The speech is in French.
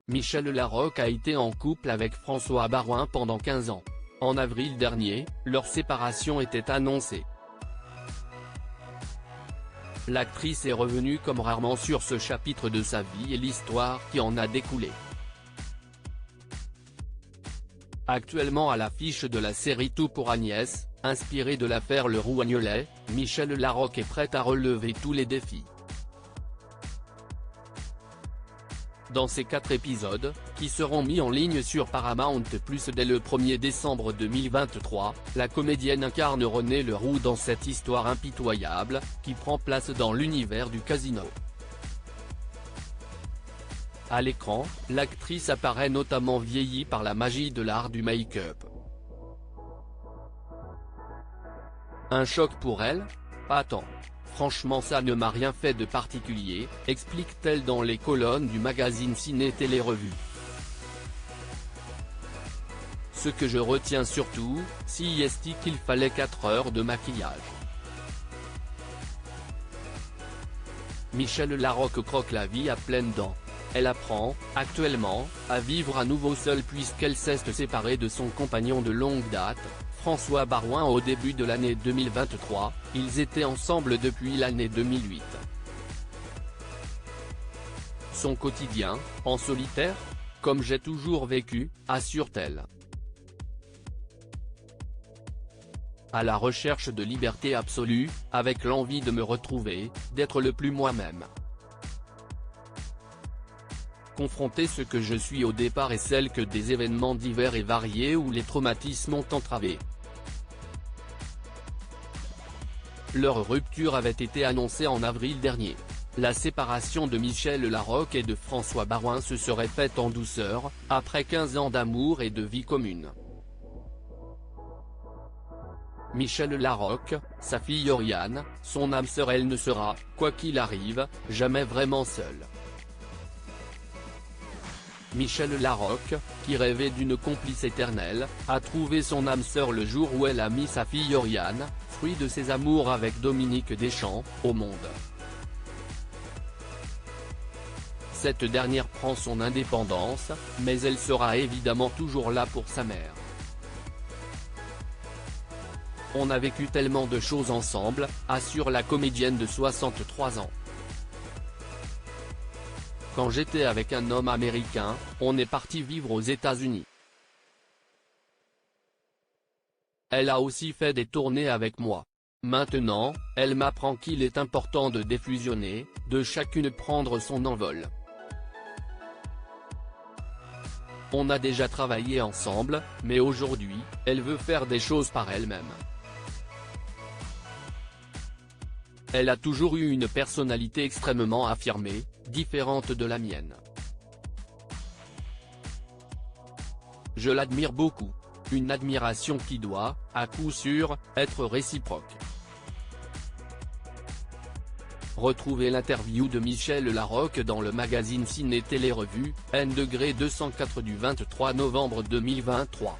Michel Larocque a été en couple avec François Baroin pendant 15 ans. En avril dernier, leur séparation était annoncée. L'actrice est revenue comme rarement sur ce chapitre de sa vie et l'histoire qui en a découlé. Actuellement à l'affiche de la série Tout pour Agnès, inspirée de l'affaire Le Rougnolet, Michel Larocque est prête à relever tous les défis. Dans ces 4 épisodes, qui seront mis en ligne sur Paramount+ dès le 1er décembre 2023, la comédienne incarne René Leroux dans cette histoire impitoyable, qui prend place dans l'univers du casino. À l'écran, l'actrice apparaît notamment vieillie par la magie de l'art du make-up. Un choc pour elle? Pas tant. Franchement ça ne m'a rien fait de particulier, explique-t-elle dans les colonnes du magazine Ciné Télé Revue. Ce que je retiens surtout, c'est qu'il fallait 4 heures de maquillage. Michel Larocque croque la vie à pleines dents. Elle apprend, actuellement, à vivre à nouveau seule puisqu'elle s'est séparée de son compagnon de longue date, François Baroin au début de l'année 2023, ils étaient ensemble depuis l'année 2008. Son quotidien, en solitaire? Comme j'ai toujours vécu, assure-t-elle. À la recherche de liberté absolue, avec l'envie de me retrouver, d'être le plus moi-même. Confronter ce que je suis au départ et celle que des événements divers et variés où les traumatismes ont entravé. Leur rupture avait été annoncée en avril dernier. La séparation de Michel Larocque et de François Baroin se serait faite en douceur, après 15 ans d'amour et de vie commune. Michel Larocque, sa fille Oriane, son âme sœur, elle ne sera, quoi qu'il arrive, jamais vraiment seule. Michel Larocque, qui rêvait d'une complice éternelle, a trouvé son âme sœur le jour où elle a mis sa fille Oriane, fruit de ses amours avec Dominique Deschamps, au monde. Cette dernière prend son indépendance, mais elle sera évidemment toujours là pour sa mère. On a vécu tellement de choses ensemble, assure la comédienne de 63 ans. Quand j'étais avec un homme américain, on est parti vivre aux États-Unis. Elle a aussi fait des tournées avec moi. Maintenant, elle m'apprend qu'il est important de défusionner, de chacune prendre son envol. On a déjà travaillé ensemble, mais aujourd'hui, elle veut faire des choses par elle-même. Elle a toujours eu une personnalité extrêmement affirmée, différente de la mienne. Je l'admire beaucoup. Une admiration qui doit, à coup sûr, être réciproque. Retrouvez l'interview de Michel Larocque dans le magazine Ciné Télé Revue, N204 du 23 novembre 2023.